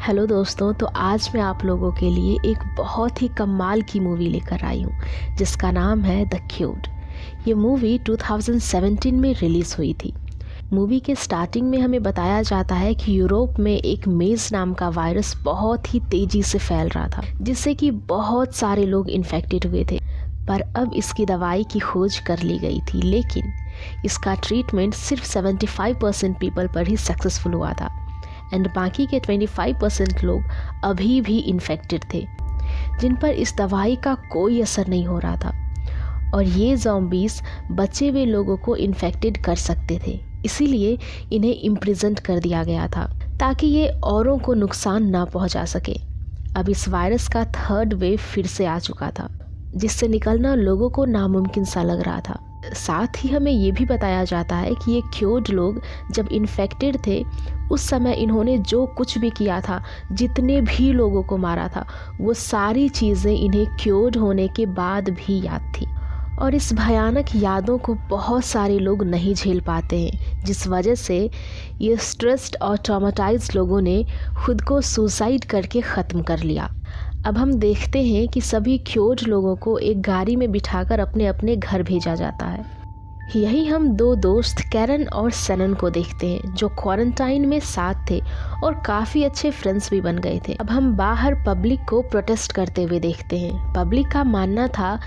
Hello दोस्तों, तो आज मैं आप लोगों के लिए एक बहुत ही कमाल की मूवी लेकर आई हूँ जिसका नाम है द क्यूड। ये मूवी 2017 में रिलीज़ हुई थी। मूवी के स्टार्टिंग में हमें बताया जाता है कि यूरोप में एक मेज़ नाम का वायरस बहुत ही तेज़ी से फैल रहा था, जिससे कि बहुत सारे लोग इन्फेक्टेड हुए थे। पर अब इसकी दवाई की खोज कर ली गई थी, लेकिन इसका ट्रीटमेंट सिर्फ 75% पीपल पर ही सक्सेसफुल हुआ था एंड बाकी के 25% लोग अभी भी इन्फेक्टेड थे, जिन पर इस दवाई का कोई असर नहीं हो रहा था। और ये ज़ॉम्बीज़ बचे हुए लोगों को इन्फेक्टेड कर सकते थे, इसीलिए इन्हें इम्प्रिजन्ड कर दिया गया था ताकि ये औरों को नुकसान ना पहुंचा सके। अब इस वायरस का थर्ड वेव फिर से आ चुका था, जिससे निकलना लोगों को नामुमकिन सा लग रहा था। साथ ही हमें ये भी बताया जाता है कि ये क्योर्ड लोग जब इन्फेक्टेड थे उस समय इन्होंने जो कुछ भी किया था, जितने भी लोगों को मारा था, वो सारी चीज़ें इन्हें क्योर्ड होने के बाद भी याद थी। और इस भयानक यादों को बहुत सारे लोग नहीं झेल पाते हैं, जिस वजह से ये स्ट्रेस्ड और ट्रॉमाटाइज्ड लोगों ने खुद को सुसाइड करके ख़त्म कर लिया। अब हम देखते हैं कि सभी क्योर्ड लोगों को एक गाड़ी में बिठाकर अपने अपने घर भेजा जाता है। यही हम दो दोस्त कैरन और सैनन को देखते हैं, जो क्वारंटाइन में साथ थे और काफ़ी अच्छे फ्रेंड्स भी बन गए थे। अब हम बाहर पब्लिक को प्रोटेस्ट करते हुए देखते हैं। पब्लिक का मानना था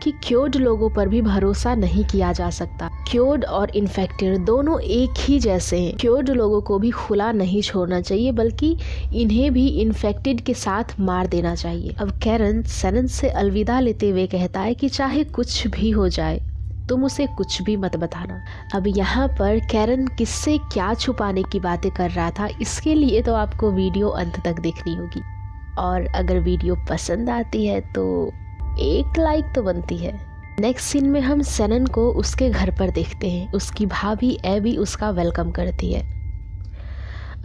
कि क्योर्ड लोगों पर भी भरोसा नहीं किया जा सकता। क्योर्ड और इन्फेक्टेड दोनों एक ही जैसे हैं। क्योर्ड लोगों को भी खुला नहीं छोड़ना चाहिए, बल्कि इन्हें भी इन्फेक्टेड के साथ मार देना चाहिए। अब कैरन सैनन से अलविदा लेते हुए कहता है कि चाहे कुछ भी हो जाए, तुम उसे कुछ भी मत बताना। अब यहाँ पर कैरन किससे क्या छुपाने की बातें कर रहा था, इसके लिए तो आपको वीडियो अंत तक देखनी होगी। और अगर वीडियो पसंद आती है तो एक लाइक तो बनती है। नेक्स्ट सीन में हम सैनन को उसके घर पर देखते हैं। उसकी भाभी एबी उसका वेलकम करती है।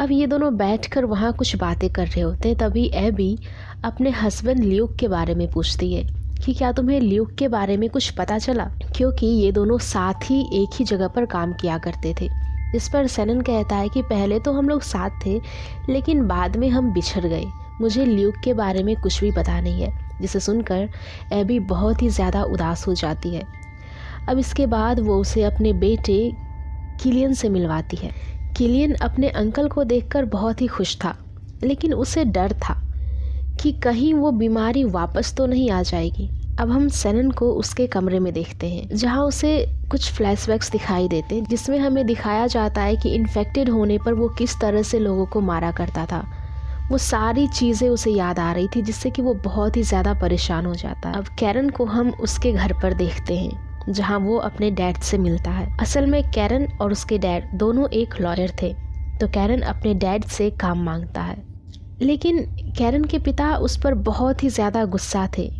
अब ये दोनों बैठकर वहाँ कुछ बातें कर रहे होते हैं, तभी एबी अपने हस्बैंड ल्यूक के बारे में पूछती है कि क्या तुम्हें ल्यूक के बारे में कुछ पता चला, क्योंकि ये दोनों साथ ही एक ही जगह पर काम किया करते थे। जिस पर सैनन कहता है कि पहले तो हम लोग साथ थे, लेकिन बाद में हम बिछड़ गए। मुझे ल्यूक के बारे में कुछ भी पता नहीं है। जिसे सुनकर एबी बहुत ही ज़्यादा उदास हो जाती है। अब इसके बाद वो उसे अपने बेटे किलियन से मिलवाती है। किलियन अपने अंकल को देखकर बहुत ही खुश था, लेकिन उसे डर था कि कहीं वो बीमारी वापस तो नहीं आ जाएगी। अब हम सैनन को उसके कमरे में देखते हैं, जहां उसे कुछ फ्लैशबैक्स दिखाई देते हैं, जिसमें हमें दिखाया जाता है कि इन्फेक्टेड होने पर वो किस तरह से लोगों को मारा करता था। वो सारी चीज़ें उसे याद आ रही थी, जिससे कि वो बहुत ही ज़्यादा परेशान हो जाता है। अब कैरन को हम उसके घर पर देखते हैं, जहाँ वो अपने डैड से मिलता है। असल में कैरन और उसके डैड दोनों एक लॉयर थे, तो कैरन अपने डैड से काम मांगता है, लेकिन कैरन के पिता उस पर बहुत ही ज़्यादा गुस्सा थे।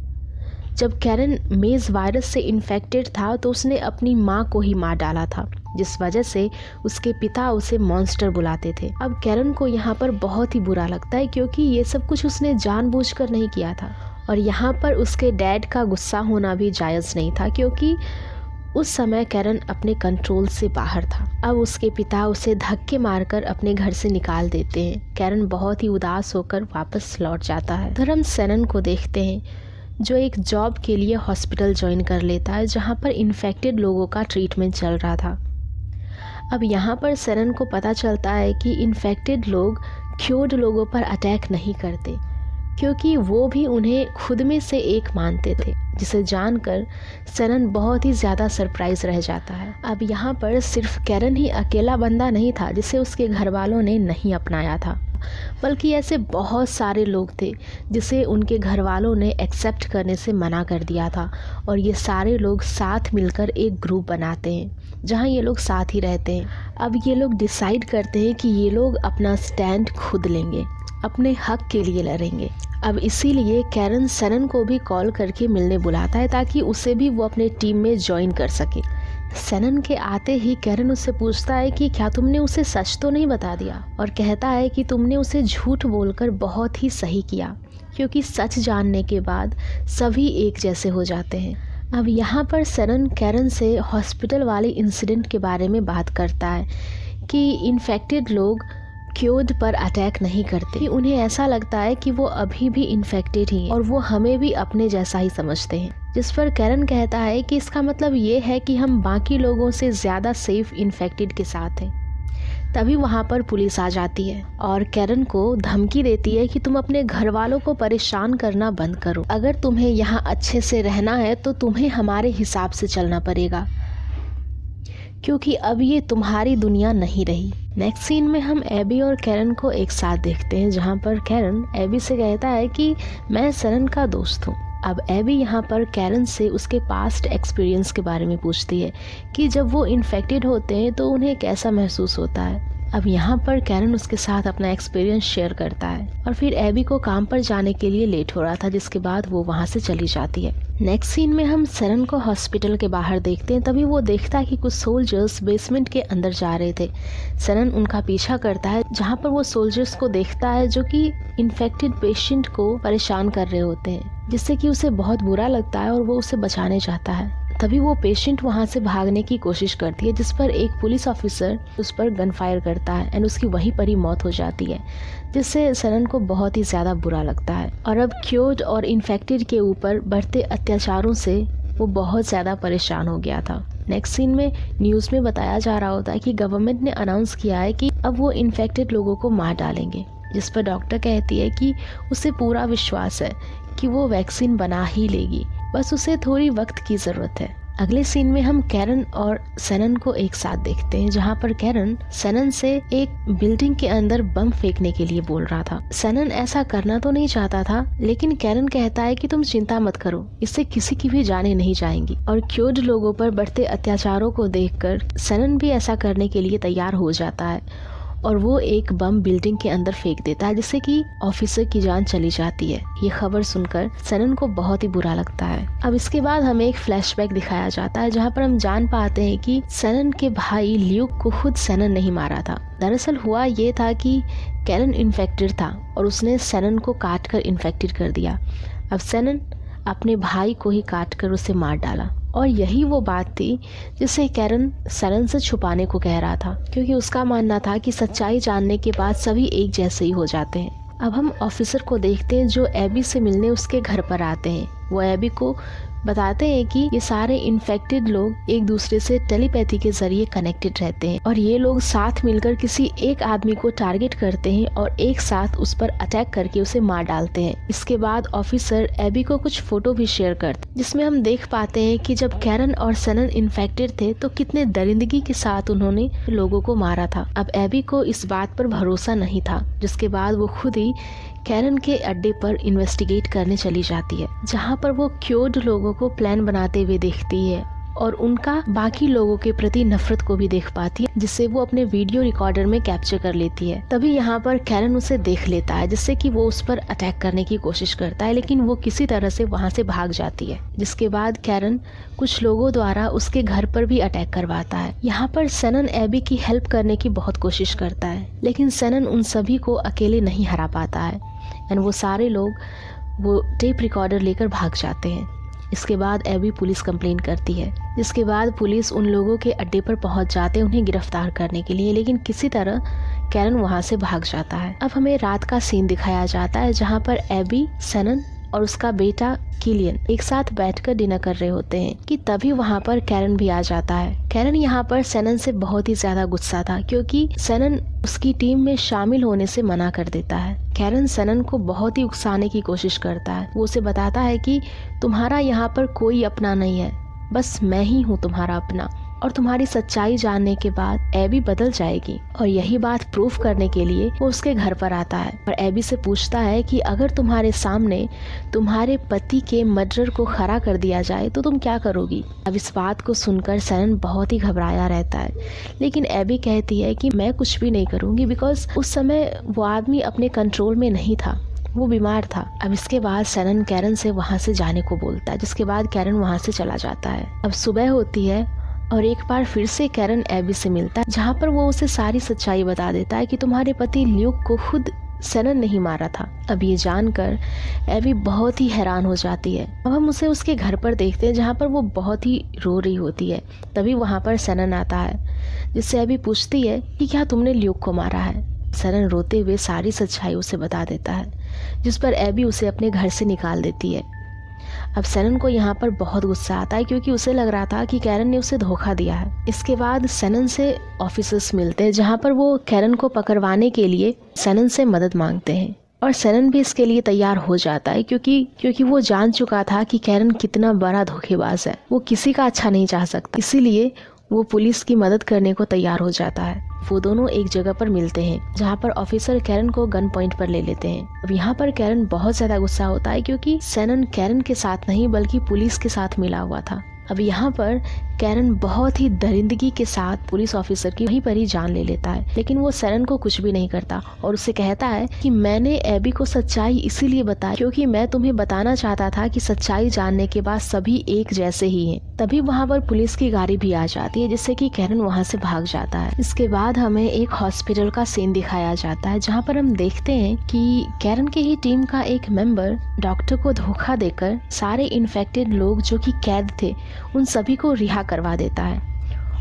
जब कैरन मेज़ वायरस से इन्फेक्टेड था तो उसने अपनी माँ को ही मार डाला था, जिस वजह से उसके पिता उसे मॉन्स्टर बुलाते थे। अब कैरन को यहाँ पर बहुत ही बुरा लगता है, क्योंकि ये सब कुछ उसने जानबूझकर नहीं किया था। और यहाँ पर उसके डैड का गुस्सा होना भी जायज़ नहीं था, क्योंकि उस समय कैरन अपने कंट्रोल से बाहर था। अब उसके पिता उसे धक्के मारकर अपने घर से निकाल देते हैं। कैरन बहुत ही उदास होकर वापस लौट जाता है। फिर हम सैनन को देखते हैं, जो एक जॉब के लिए हॉस्पिटल ज्वाइन कर लेता है, जहां पर इन्फेक्टेड लोगों का ट्रीटमेंट चल रहा था। अब यहाँ पर सैनन को पता चलता है कि इन्फेक्टेड लोग क्योर्ड लोगों पर अटैक नहीं करते, क्योंकि वो भी उन्हें खुद में से एक मानते थे, जिसे जानकर सैनन बहुत ही ज़्यादा सरप्राइज रह जाता है। अब यहाँ पर सिर्फ कैरन ही अकेला बंदा नहीं था जिसे उसके घर वालों ने नहीं अपनाया था, बल्कि ऐसे बहुत सारे लोग थे जिसे उनके घर वालों ने एक्सेप्ट करने से मना कर दिया था। और ये सारे लोग साथ मिलकर एक ग्रुप बनाते हैं, जहाँ ये लोग साथ ही रहते हैं। अब ये लोग डिसाइड करते हैं कि ये लोग अपना स्टैंड खुद लेंगे, अपने हक के लिए लड़ेंगे। अब इसीलिए कैरन सैनन को भी कॉल करके मिलने बुलाता है, ताकि उसे भी वो अपने टीम में ज्वाइन कर सके। सैनन के आते ही कैरन उससे पूछता है कि क्या तुमने उसे सच तो नहीं बता दिया, और कहता है कि तुमने उसे झूठ बोलकर बहुत ही सही किया, क्योंकि सच जानने के बाद सभी एक जैसे हो जाते हैं। अब यहाँ पर सैनन कैरन से हॉस्पिटल वाले इंसिडेंट के बारे में बात करता है कि इन्फेक्टेड लोग क्योड पर अटैक नहीं करते। उन्हें ऐसा लगता है कि वो अभी भी इन्फेक्टेड ही हैं और वो हमें भी अपने जैसा ही समझते हैं। जिस पर कैरन कहता है कि इसका मतलब ये है कि हम बाकी लोगों से ज्यादा सेफ इन्फेक्टेड के साथ हैं। तभी वहाँ पर पुलिस आ जाती है और कैरन को धमकी देती है कि तुम अपने घर वालों को परेशान करना बंद करो। अगर तुम्हें यहाँ अच्छे से रहना है तो तुम्हें हमारे हिसाब से चलना पड़ेगा, क्योंकि अब ये तुम्हारी दुनिया नहीं रही। नेक्स्ट सीन में हम एबी और कैरन को एक साथ देखते हैं, जहाँ पर कैरन एबी से कहता है कि मैं सनन का दोस्त हूँ। अब एबी यहाँ पर कैरन से उसके पास्ट एक्सपीरियंस के बारे में पूछती है कि जब वो इन्फेक्टेड होते हैं तो उन्हें कैसा महसूस होता है। अब यहाँ पर कैरन उसके साथ अपना एक्सपीरियंस शेयर करता है और फिर एबी को काम पर जाने के लिए लेट हो रहा था, जिसके बाद वो वहाँ से चली जाती है। नेक्स्ट सीन में हम सनन को हॉस्पिटल के बाहर देखते हैं। तभी वो देखता है कि कुछ सोल्जर्स बेसमेंट के अंदर जा रहे थे। सनन उनका पीछा करता है, जहाँ पर वो सोल्जर्स को देखता है जो कि इन्फेक्टेड पेशेंट को परेशान कर रहे होते हैं, जिससे कि उसे बहुत बुरा लगता है और वो उसे बचाने चाहता है। तभी वो पेशेंट वहाँ से भागने की कोशिश करती है, जिस पर एक पुलिस ऑफिसर उस पर गन फायर करता है एंड उसकी वहीं पर ही मौत हो जाती है, जिससे सनन को बहुत ही ज़्यादा बुरा लगता है। और अब क्योर्ड और इन्फेक्टेड के ऊपर बढ़ते अत्याचारों से वो बहुत ज़्यादा परेशान हो गया था। नेक्स्ट सीन में न्यूज़ में बताया जा रहा होता है कि गवर्नमेंट ने अनाउंस किया है कि अब वो इन्फेक्टेड लोगों को मार डालेंगे, जिस पर डॉक्टर कहती है कि उसे पूरा विश्वास है कि वो वैक्सीन बना ही लेगी, बस उसे थोड़ी वक्त की ज़रूरत है। अगले सीन में हम कैरन और सनन को एक साथ देखते हैं, जहाँ पर कैरन सनन से एक बिल्डिंग के अंदर बम फेंकने के लिए बोल रहा था। सनन ऐसा करना तो नहीं चाहता था, लेकिन कैरन कहता है कि तुम चिंता मत करो, इससे किसी की भी जानें नहीं जाएंगी। और क्योर्ड लोगों पर बढ़ते अत्याचारों को देखकर सनन भी ऐसा करने के लिए तैयार हो जाता है और वो एक बम बिल्डिंग के अंदर फेंक देता है, जिससे कि ऑफिसर की जान चली जाती है। ये खबर सुनकर सनन को बहुत ही बुरा लगता है। अब इसके बाद हमें एक फ्लैशबैक दिखाया जाता है, जहाँ पर हम जान पाते हैं कि सनन के भाई ल्यूक को खुद सनन नहीं मारा था। दरअसल हुआ ये था कि कैरन इन्फेक्टेड था और उसने सनन को काट कर इन्फेक्टेड कर दिया। अब सनन अपने भाई को ही काट कर उसे मार डाला और यही वो बात थी जिसे कैरन सनन से छुपाने को कह रहा था, क्योंकि उसका मानना था कि सच्चाई जानने के बाद सभी एक जैसे ही हो जाते हैं। अब हम ऑफिसर को देखते हैं जो एबी से मिलने उसके घर पर आते हैं। वो एबी को बताते हैं कि ये सारे इन्फेक्टेड लोग एक दूसरे से टेलीपैथी के जरिए कनेक्टेड रहते हैं और ये लोग साथ मिलकर किसी एक आदमी को टारगेट करते हैं और एक साथ उस पर अटैक करके उसे मार डालते हैं। इसके बाद ऑफिसर एबी को कुछ फोटो भी शेयर करते हैं, जिसमें हम देख पाते हैं कि जब कैरन और सनन इन्फेक्टेड थे तो कितने दरिंदगी के साथ उन्होंने लोगों को मारा था। अब एबी को इस बात पर भरोसा नहीं था, जिसके बाद वो खुद ही कैरन के अड्डे पर इन्वेस्टिगेट करने चली जाती है, जहाँ पर वो क्योर्ड लोगों को प्लान बनाते हुए देखती है और उनका बाकी लोगों के प्रति नफरत को भी देख पाती है, जिससे वो अपने वीडियो रिकॉर्डर में कैप्चर कर लेती है। तभी यहाँ पर कैरन उसे देख लेता है, जिससे कि वो उस पर अटैक करने की कोशिश करता है, लेकिन वो किसी तरह से वहाँ से भाग जाती है। जिसके बाद कैरन कुछ लोगों द्वारा उसके घर पर भी अटैक करवाता है। यहाँ पर सनन एबी की हेल्प करने की बहुत कोशिश करता है, लेकिन सनन उन सभी को अकेले नहीं हरा पाता है एंड वो सारे लोग वो टेप रिकॉर्डर लेकर भाग जाते हैं। इसके बाद एबी पुलिस कंप्लेन करती है, जिसके बाद पुलिस उन लोगों के अड्डे पर पहुंच जाते हैं उन्हें गिरफ्तार करने के लिए, लेकिन किसी तरह कैरन वहां से भाग जाता है। अब हमें रात का सीन दिखाया जाता है, जहां पर एबी, सनन और उसका बेटा किलियन एक साथ बैठकर डिनर कर रहे होते हैं कि तभी वहाँ पर कैरन भी आ जाता है। कैरन यहाँ पर सनन से बहुत ही ज्यादा गुस्सा था, क्योंकि सनन उसकी टीम में शामिल होने से मना कर देता है। कैरन सनन को बहुत ही उकसाने की कोशिश करता है। वो उसे बताता है कि तुम्हारा यहाँ पर कोई अपना नहीं है, बस मैं ही हूँ तुम्हारा अपना, और तुम्हारी सच्चाई जानने के बाद एबी बदल जाएगी। और यही बात प्रूफ करने के लिए वो उसके घर पर आता है और एबी से पूछता है कि अगर तुम्हारे सामने तुम्हारे पति के मर्डर को खड़ा कर दिया जाए तो तुम क्या करोगी। अब इस बात को सुनकर सनन बहुत ही घबराया रहता है, लेकिन एबी कहती है कि मैं कुछ भी नहीं करूँगी, बिकॉज उस समय वो आदमी अपने कंट्रोल में नहीं था, वो बीमार था। अब इसके बाद सनन कैरन से वहाँ से जाने को बोलता है, जिसके बाद कैरन वहाँ से चला जाता है। अब सुबह होती है और एक बार फिर से कैरन एबी से मिलता है, जहाँ पर वो उसे सारी सच्चाई बता देता है कि तुम्हारे पति ल्यूक को खुद सनन नहीं मारा था। अब ये जानकर एबी बहुत ही हैरान हो जाती है। अब हम उसे उसके घर पर देखते हैं, जहाँ पर वो बहुत ही रो रही होती है। तभी वहाँ पर सनन आता है, जिससे एबी पूछती है कि क्या तुमने ल्यूक को मारा है। सैनन रोते हुए सारी सच्चाई उसे बता देता है, जिस पर एबी उसे अपने घर से निकाल देती है। अब सैनन को यहाँ पर बहुत गुस्सा आता है क्योंकि उसे लग रहा था कि कैरन ने उसे धोखा दिया है। इसके बाद सैनन से ऑफिसर्स मिलते हैं, जहाँ पर वो कैरन को पकड़वाने के लिए सैनन से मदद मांगते हैं और सैनन भी इसके लिए तैयार हो जाता है क्योंकि वो जान चुका था कि कैरन कितना बड़ा धोखेबाज है। वो किसी का अच्छा नहीं चाह सकता, इसीलिए वो पुलिस की मदद करने को तैयार हो जाता है। वो दोनों एक जगह पर मिलते हैं जहाँ पर ऑफिसर कैरन को गन पॉइंट पर ले लेते हैं। अब यहाँ पर कैरन बहुत ज्यादा गुस्सा होता है क्योंकि सैनन कैरन के साथ नहीं बल्कि पुलिस के साथ मिला हुआ था। अब यहाँ पर कैरन बहुत ही दरिंदगी के साथ पुलिस ऑफिसर की वहीं पर ही जान ले लेता है, लेकिन वो सैनन को कुछ भी नहीं करता और उसे कहता है कि मैंने एबी को सच्चाई इसीलिए बताई क्योंकि मैं तुम्हें बताना चाहता था कि सच्चाई जानने के बाद सभी एक जैसे ही हैं। तभी वहाँ पर पुलिस की गाड़ी भी आ जाती है, जिससे कि कैरन वहाँ से भाग जाता है। इसके बाद हमें एक हॉस्पिटल का सीन दिखाया जाता है, जहाँ पर हम देखते हैं कि कैरन के ही टीम का एक मेंबर डॉक्टर को धोखा देकर सारे इन्फेक्टेड लोग जो कि कैद थे उन सभी को रिहा करवा देता है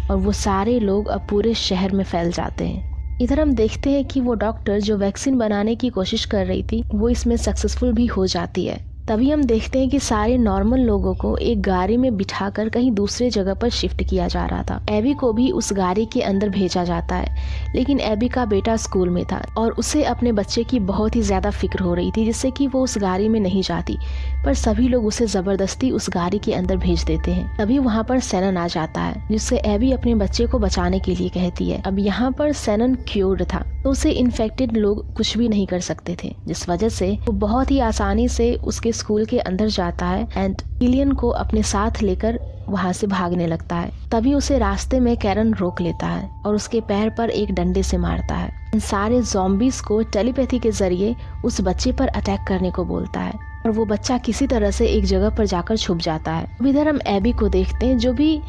और वो सारे लोग अब पूरे शहर में फैल जाते हैं। इधर हम देखते हैं कि वो डॉक्टर जो वैक्सीन बनाने की कोशिश कर रही थी वो इसमें सक्सेसफुल भी हो जाती है। तभी हम देखते हैं कि सारे नॉर्मल लोगों को एक गाड़ी में बिठाकर कहीं दूसरे जगह पर शिफ्ट किया जा रहा था। एबी को भी उस गाड़ी के अंदर भेजा जाता है, लेकिन एबी का बेटा स्कूल में था और उसे अपने बच्चे की बहुत ही ज्यादा फिक्र हो रही थी, जिससे कि वो उस गाड़ी में नहीं जाती, पर सभी लोग उसे जबरदस्ती उस गाड़ी के अंदर भेज देते हैं। तभी वहाँ पर सैनन आ जाता है, जिससे एबी अपने बच्चे को बचाने के लिए कहती है। अब यहाँ पर सैनन क्योर्ड था, तो उसे इन्फेक्टेड लोग कुछ भी नहीं कर सकते थे, जिस वजह से वो बहुत ही आसानी से उसके स्कूल के अंदर जाता है एंड किलियन को अपने साथ लेकर वहाँ से भागने लगता है। तभी उसे रास्ते में कैरन रोक लेता है और उसके पैर पर एक डंडे से मारता है। इन सारे ज़ॉम्बीज को टेलीपैथी के जरिए उस बच्चे पर अटैक करने को बोलता है और वो बच्चा किसी तरह से एक जगह पर जाकर छुप जाता है। अब इधर हम एबी को देखते हैं, जो भी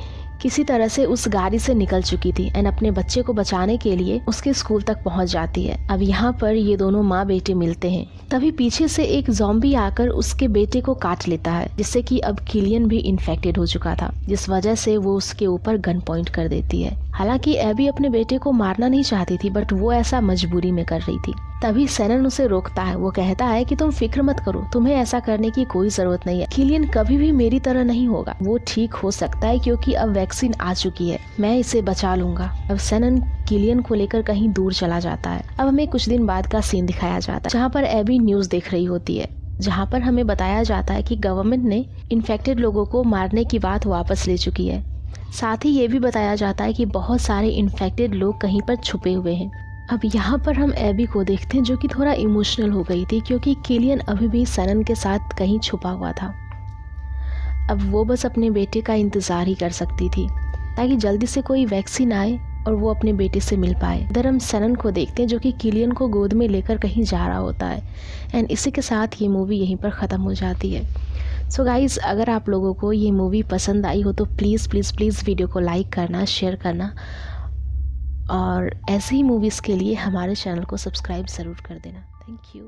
किसी तरह से उस गाड़ी से निकल चुकी थी एंड अपने बच्चे को बचाने के लिए उसके स्कूल तक पहुंच जाती है। अब यहाँ पर ये दोनों माँ बेटे मिलते हैं। तभी पीछे से एक ज़ॉम्बी आकर उसके बेटे को काट लेता है, जिससे कि अब किलियन भी इन्फेक्टेड हो चुका था, जिस वजह से वो उसके ऊपर गन पॉइंट कर देती है। हालांकि एबी अपने बेटे को मारना नहीं चाहती थी, बट वो ऐसा मजबूरी में कर रही थी। तभी सैनन उसे रोकता है। वो कहता है कि तुम फिक्र मत करो, तुम्हें ऐसा करने की कोई जरूरत नहीं है। किलियन कभी भी मेरी तरह नहीं होगा, वो ठीक हो सकता है क्योंकि अब वैक्सीन आ चुकी है, मैं इसे बचा लूंगा। अब सैनन किलियन को लेकर कहीं दूर चला जाता है। अब हमें कुछ दिन बाद का सीन दिखाया जाता है, जहाँ पर एबी न्यूज देख रही होती है, जहाँ पर हमें बताया जाता है कि गवर्नमेंट ने इन्फेक्टेड लोगों को मारने की बात वापस ले चुकी है। साथ ही ये भी बताया जाता है कि बहुत सारे इन्फेक्टेड लोग कहीं पर छुपे हुए हैं। अब यहाँ पर हम एबी को देखते हैं, जो कि थोड़ा इमोशनल हो गई थी क्योंकि किलियन अभी भी सैनन के साथ कहीं छुपा हुआ था। अब वो बस अपने बेटे का इंतज़ार ही कर सकती थी ताकि जल्दी से कोई वैक्सीन आए और वो अपने बेटे से मिल पाए। इधर हम सैनन को देखते हैं, जो कि किलियन को गोद में लेकर कहीं जा रहा होता है एंड इसी के साथ ये मूवी यहीं पर ख़त्म हो जाती है। सो गाइज़, अगर आप लोगों को ये मूवी पसंद आई हो तो प्लीज़ प्लीज़ प्लीज़ वीडियो को लाइक करना, शेयर करना और ऐसे ही मूवीज़ के लिए हमारे चैनल को सब्सक्राइब ज़रूर कर देना। Thank you.